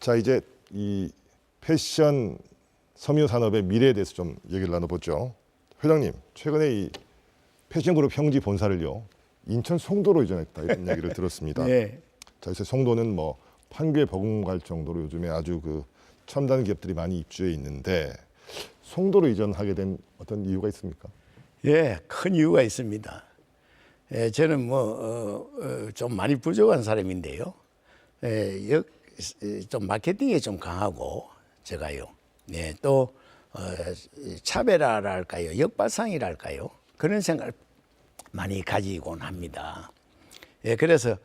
자, 이제 이 패션 섬유 산업의 미래에 대해서 좀 얘기를 나눠보죠. 회장님, 최근에 이 패션그룹 형지 본사를요, 인천 송도로 이전했다 이런 이야기를 들었습니다. 네. 자, 이제 송도는 뭐 판교에 버금갈 정도로 요즘에 아주 그 첨단 기업들이 많이 입주해 있는데 송도로 이전하게 된 어떤 이유가 있습니까? 예, 큰 이유가 있습니다. 저는 좀 많이 부족한 사람인데요. 좀 마케팅에 좀 강하고 제가요. 네, 또 차별화랄까요, 역발상이랄까요, 그런 생각을 많이 가지곤 합니다. 그래서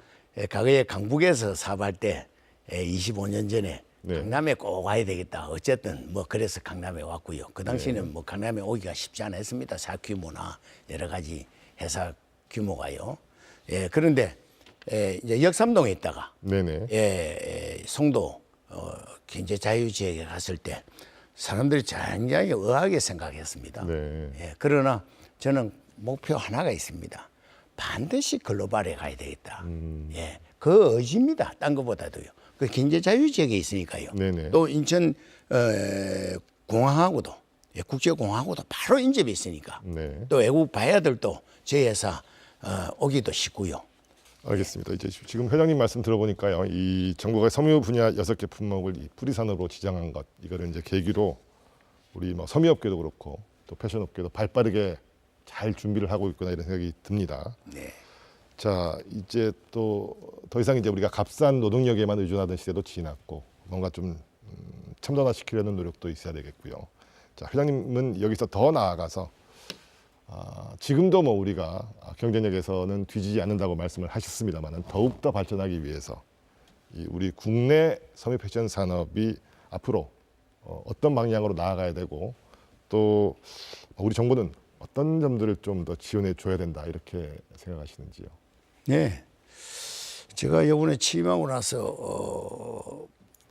과거에 강북에서 사업할 때 25년 전에 네. 강남에 꼭 와야 되겠다. 어쨌든 그래서 강남에 왔고요. 그 당시는 강남에 오기가 쉽지 않았습니다. 사업 규모나 여러 가지 회사 규모가요. 그런데 이제 역삼동에 있다가 네네. 송도 경제자유지역에 갔을 때 사람들이 굉장히 의아하게 생각했습니다. 네. 그러나 저는 목표 하나가 있습니다. 반드시 글로벌에 가야 되겠다. 그 의지입니다. 딴 것보다도요. 그 경제자유지역에 있으니까요. 네네. 또 인천 공항하고도 국제공항하고도 바로 인접해 있으니까. 네. 또 외국 바이어들도 저희 회사 오기도 쉽고요. 알겠습니다. 이제 지금 회장님 말씀 들어보니까요, 이 정부가 섬유 분야 6개 품목을 이 뿌리산업으로 지정한 것, 이거를 이제 계기로 우리 뭐 섬유업계도 그렇고 또 패션업계도 발빠르게 잘 준비를 하고 있구나 이런 생각이 듭니다. 네. 자, 이제 또 더 이상 이제 우리가 값싼 노동력에만 의존하던 시대도 지났고 뭔가 좀 첨단화시키려는 노력도 있어야 되겠고요. 자, 회장님은 여기서 더 나아가서 지금도 뭐 우리가 경쟁력에서는 뒤지지 않는다고 말씀을 하셨습니다만은 더욱더 발전하기 위해서 이 우리 국내 섬유 패션 산업이 앞으로 어떤 방향으로 나아가야 되고 또 우리 정부는 어떤 점들을 좀 더 지원해 줘야 된다 이렇게 생각하시는지요? 네. 제가 이번에 취임하고 나서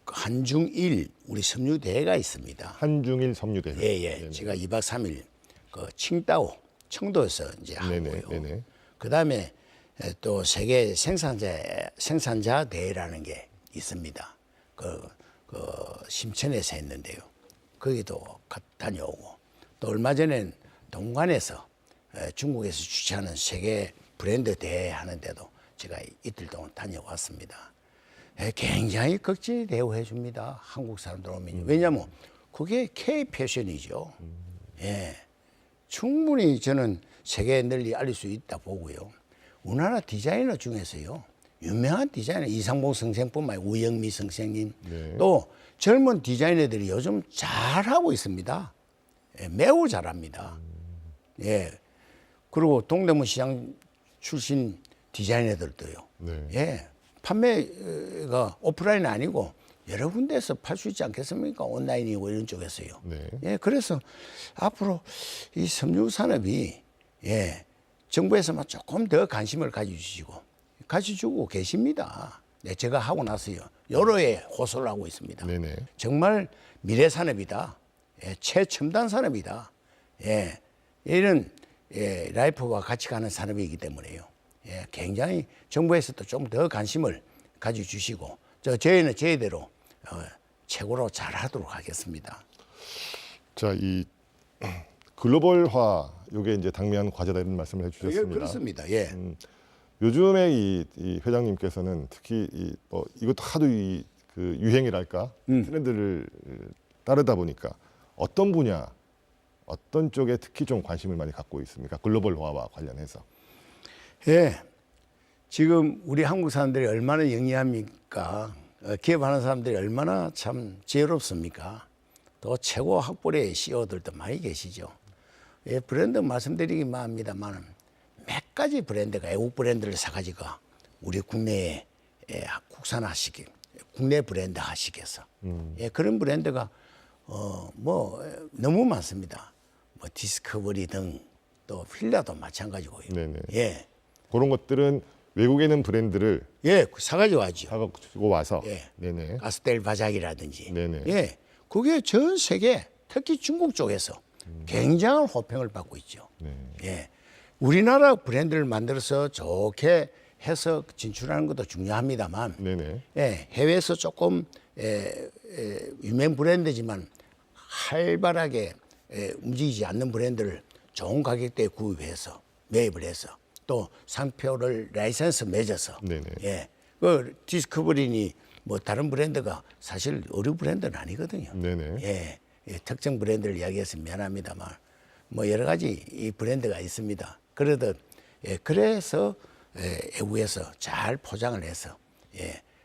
한중일 우리 섬유대회가 있습니다. 한중일 섬유대회. 예. 제가 2박 3일 그 칭다오 청도에서 이제 하고요. 네네. 그다음에 또 세계 생산자 대회라는 게 있습니다. 그 심천에서 했는데요. 거기도 다녀오고 또 얼마 전엔 동관에서 중국에서 주최하는 세계 브랜드 대회 하는데도 제가 이틀 동안 다녀왔습니다. 굉장히 극진히 대우해 줍니다. 한국 사람들 오면. 왜냐하면 그게 K 패션이죠. 충분히 저는 세계에 널리 알릴 수 있다 보고요. 우리나라 디자이너 중에서요, 유명한 디자이너 이상봉 선생뿐만 아니라 우영미 선생님, 또 젊은 디자이너들이 요즘 잘하고 있습니다. 매우 잘합니다. 그리고 동대문 시장 출신 디자이너들도요. 판매가 오프라인 아니고 여러 군데에서 팔 수 있지 않겠습니까? 온라인이고 이런 쪽에서요. 그래서 앞으로 이 섬유 산업이 정부에서만 조금 더 관심을 가져주고 계십니다. 제가 하고 나서요, 여러 해 호소를 하고 있습니다. 정말 미래 산업이다. 최첨단 산업이다. 이런 라이프와 같이 가는 산업이기 때문에요. 굉장히 정부에서도 좀 더 관심을 가져주시고 저희는 저희대로 최고로 잘하도록 하겠습니다. 자, 이 글로벌화 요게 이제 당면 과제다 이런 말씀을 해주셨습니다. 그렇습니다. 요즘에 이 회장님께서는 특히 이것도 하도 그 유행이랄까 트렌드를 따르다 보니까 어떤 분야, 어떤 쪽에 특히 좀 관심을 많이 갖고 있습니까? 글로벌화와 관련해서. 지금 우리 한국 사람들이 얼마나 영리합니까? 기업하는 사람들이 얼마나 참 지혜롭습니까? 또 최고 학벌의 CEO들도 많이 계시죠. 브랜드 말씀드리기만 합니다만 몇 가지 브랜드가 외국 브랜드를 사가지고 우리 국내에 국산화시키, 국내 브랜드 하시겠어. 그런 브랜드가 너무 많습니다. 디스커버리 등 또 필라도 마찬가지고요. 그런 것들은 외국에 있는 브랜드를 사가지고 와죠. 사가지고 와서 가스텔 바작이라든지 그게 전 세계 특히 중국 쪽에서 굉장한 호평을 받고 있죠. 우리나라 브랜드를 만들어서 좋게 해서 진출하는 것도 중요합니다만 해외에서 조금 유명 브랜드지만 활발하게 움직이지 않는 브랜드를 좋은 가격대에 구입해서 매입을 해서 또 상표를 라이선스 맺어서 네네. 예, 그 디스커버리니 뭐 다른 브랜드가 사실 의류 브랜드는 아니거든요. 네네. 예, 특정 브랜드를 이야기해서 미안합니다만 뭐 여러 가지 이 브랜드가 있습니다. 그러듯 그래서 외국에서 잘 포장을 해서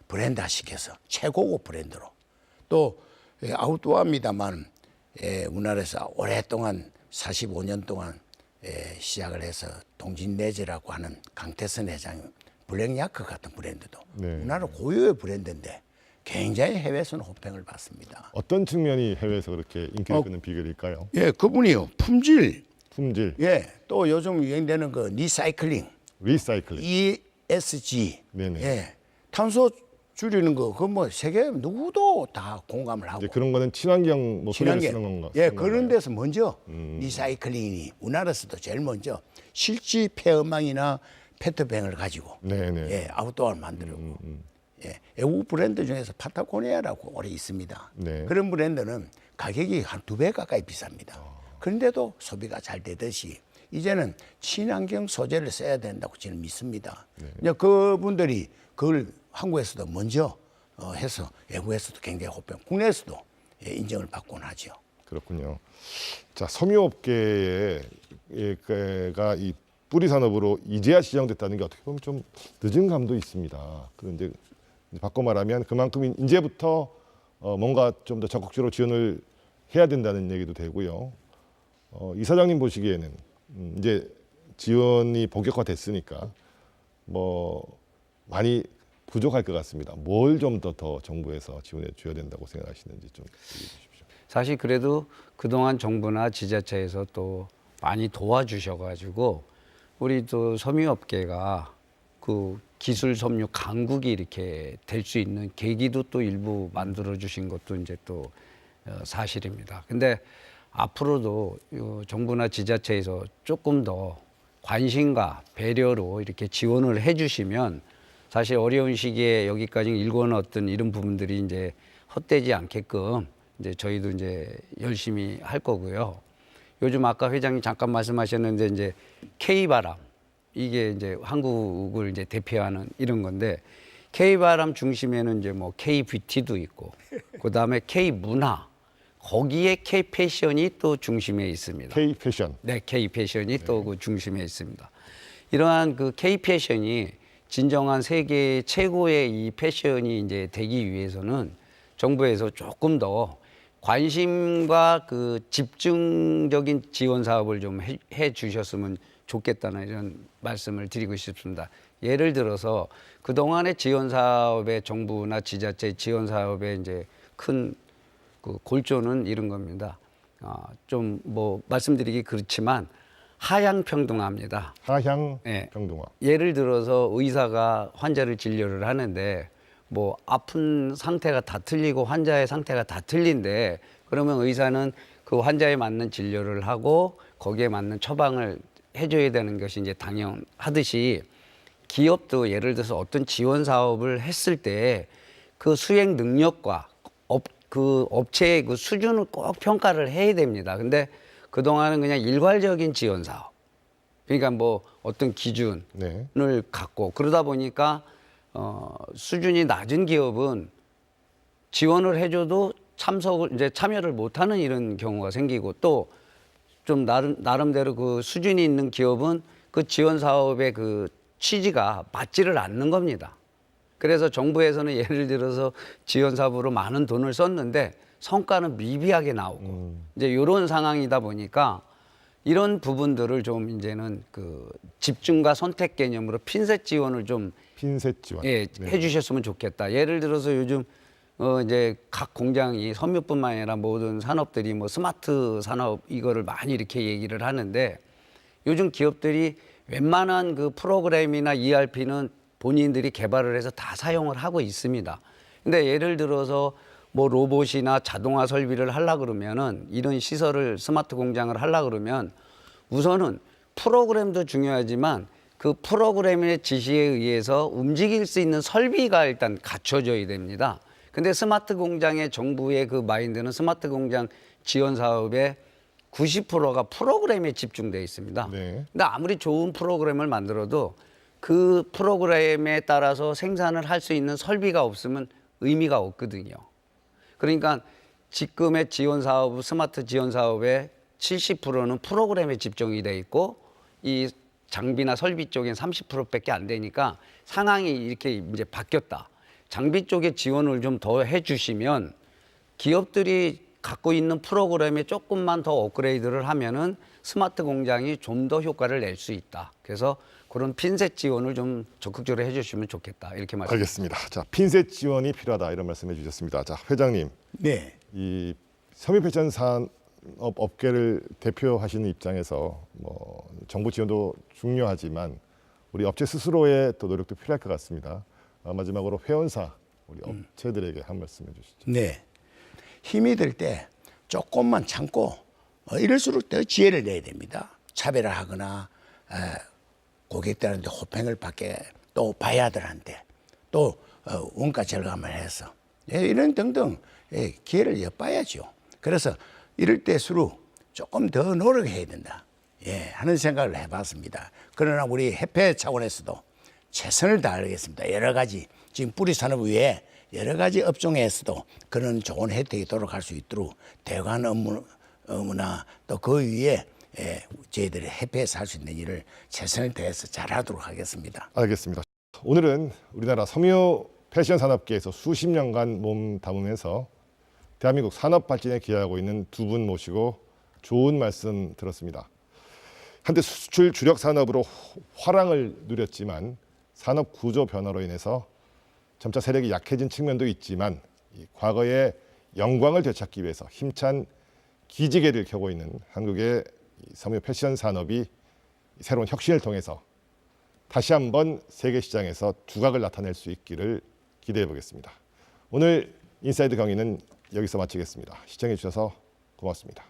브랜드화 시켜서 최고급 브랜드로 또 아웃도어입니다만 우리나라에서 오랫동안 45년 동안 시작을 해서 동진내지라고 하는 강태선 회장 블랙야크 같은 브랜드도 네. 우리나라 고유의 브랜드인데 굉장히 해외에서는 호평을 받습니다. 어떤 측면이 해외에서 그렇게 인기를 끄는 비결일까요? 그분이요. 품질. 품질, 또 요즘 유행되는 그 리사이클링, 리사이클링. ESG. 네네. 탄소 줄이는 거, 그 뭐 세계 누구도 다 공감을 하고. 이제 그런 거는 친환경 뭐 소재를 친환경. 쓰는 건가? 그런 건가요? 데서 먼저 리사이클링이 우리나라에서도 제일 먼저 실지 폐음망이나 페트병을 가지고 네네. 아웃도어를 만들고 외국 브랜드 중에서 파타고니아라고 오래 있습니다. 네. 그런 브랜드는 가격이 한 2배 가까이 비쌉니다. 그런데도 소비가 잘 되듯이 이제는 친환경 소재를 써야 된다고 저는 믿습니다. 이제 그분들이 그걸 한국에서도 먼저 해서 외국에서도 굉장히 호평, 국내에서도 인정을 받곤 하죠. 그렇군요. 자, 섬유업계가 이 뿌리 산업으로 이제야 시작됐다는 게 어떻게 보면 좀 늦은 감도 있습니다. 그런데 바꿔 말하면 그만큼 이제부터 뭔가 좀 더 적극적으로 지원을 해야 된다는 얘기도 되고요. 이사장님 보시기에는 이제 지원이 본격화됐으니까 뭐 많이 부족할 것 같습니다. 뭘 좀 더 정부에서 지원해 줘야 된다고 생각하시는지 좀 얘기해 주십시오. 사실 그래도 그동안 정부나 지자체에서 또 많이 도와주셔가지고 우리 또 섬유업계가 그 기술 섬유 강국이 이렇게 될 수 있는 계기도 또 일부 만들어 주신 것도 이제 또 사실입니다. 근데 앞으로도 정부나 지자체에서 조금 더 관심과 배려로 이렇게 지원을 해주시면 사실 어려운 시기에 여기까지 일궈놨던 이런 부분들이 이제 헛되지 않게끔 이제 저희도 이제 열심히 할 거고요. 요즘 아까 회장님 잠깐 말씀하셨는데 이제 K바람 이게 이제 한국을 이제 대표하는 이런 건데 K바람 중심에는 이제 뭐 K뷰티도 있고 그다음에 K문화 거기에 K패션이 또 중심에 있습니다. K패션. 네, K패션이 또 그 중심에 있습니다. 이러한 그 K패션이 진정한 세계 최고의 이 패션이 이제 되기 위해서는 정부에서 조금 더 관심과 그 집중적인 지원 사업을 좀 해 주셨으면 좋겠다는 이런 말씀을 드리고 싶습니다. 예를 들어서 그동안의 지원 사업에 정부나 지자체 지원 사업에 이제 큰 그 골조는 이런 겁니다. 좀 뭐 말씀드리기 그렇지만 하향 평등화입니다. 하향 네. 평등화. 예를 들어서 의사가 환자를 진료를 하는데 뭐 아픈 상태가 다 틀리고 환자의 상태가 다 틀린데 그러면 의사는 그 환자에 맞는 진료를 하고 거기에 맞는 처방을 해줘야 되는 것이 이제 당연하듯이 기업도 예를 들어서 어떤 지원 사업을 했을 때 그 수행 능력과 그 업체의 그 수준을 꼭 평가를 해야 됩니다. 근데 그동안은 그냥 일괄적인 지원 사업. 그러니까 뭐 어떤 기준을 네. 갖고 그러다 보니까 수준이 낮은 기업은 지원을 해줘도 참여를 못하는 이런 경우가 생기고 또 좀 나름대로 그 수준이 있는 기업은 그 지원 사업의 그 취지가 맞지를 않는 겁니다. 그래서 정부에서는 예를 들어서 지원 사업으로 많은 돈을 썼는데 성과는 미비하게 나오고 이제 이런 상황이다 보니까 이런 부분들을 좀 이제는 그 집중과 선택 개념으로 핀셋 지원을 좀 핀셋 지원. 해주셨으면 좋겠다. 예를 들어서 요즘 이제 각 공장이 섬유뿐만 아니라 모든 산업들이 뭐 스마트 산업 이거를 많이 이렇게 얘기를 하는데 요즘 기업들이 웬만한 그 프로그램이나 ERP는 본인들이 개발을 해서 다 사용을 하고 있습니다. 근데 예를 들어서 뭐 로봇이나 자동화 설비를 하려 그러면은 이런 시설을 스마트 공장을 하려 그러면 우선은 프로그램도 중요하지만 그 프로그램의 지시에 의해서 움직일 수 있는 설비가 일단 갖춰져야 됩니다. 근데 스마트 공장의 정부의 그 마인드는 스마트 공장 지원 사업의 90%가 프로그램에 집중되어 있습니다. 네. 근데 아무리 좋은 프로그램을 만들어도 그 프로그램에 따라서 생산을 할 수 있는 설비가 없으면 의미가 없거든요. 그러니까 지금의 지원 사업, 스마트 지원 사업의 70%는 프로그램에 집중이 돼 있고 이 장비나 설비 쪽엔 30%밖에 안 되니까 상황이 이렇게 이제 바뀌었다. 장비 쪽에 지원을 좀 더 해주시면 기업들이 갖고 있는 프로그램에 조금만 더 업그레이드를 하면은 스마트 공장이 좀 더 효과를 낼 수 있다. 그래서 그런 핀셋 지원을 좀 적극적으로 해주시면 좋겠다. 이렇게 말씀. 알겠습니다. 자, 핀셋 지원이 필요하다 이런 말씀해 주셨습니다. 자, 회장님, 네. 이 섬유 패션 산업 업계를 대표하시는 입장에서 뭐 정부 지원도 중요하지만 우리 업체 스스로의 또 노력도 필요할 것 같습니다. 마지막으로 회원사 우리 업체들에게 한 말씀 해주시죠. 네. 힘이 들 때 조금만 참고 이럴수록 더 지혜를 내야 됩니다. 차별화하거나 고객들한테 호평을 받게 또 바이아들한테 또 원가 절감을 해서 이런 등등 기회를 엿봐야죠. 그래서 이럴 때수록 조금 더 노력해야 된다. 하는 생각을 해봤습니다. 그러나 우리 협회 차원에서도 최선을 다하겠습니다. 여러 가지 지금 뿌리 산업 외에 여러 가지 업종에서도 그런 좋은 혜택이 돌아갈 수 있도록 대관 업무나 또 그 위에 저희들이 협회에서 할 수 있는 일을 최선을 다해서 잘하도록 하겠습니다. 알겠습니다. 오늘은 우리나라 섬유 패션 산업계에서 수십 년간 몸 담으면서 대한민국 산업 발전에 기여하고 있는 두 분 모시고 좋은 말씀 들었습니다. 한때 수출 주력 산업으로 화랑을 누렸지만 산업 구조 변화로 인해서 점차 세력이 약해진 측면도 있지만 과거의 영광을 되찾기 위해서 힘찬 기지개를 켜고 있는 한국의 섬유 패션 산업이 새로운 혁신을 통해서 다시 한번 세계 시장에서 두각을 나타낼 수 있기를 기대해 보겠습니다. 오늘 인사이드 강의는 여기서 마치겠습니다. 시청해 주셔서 고맙습니다.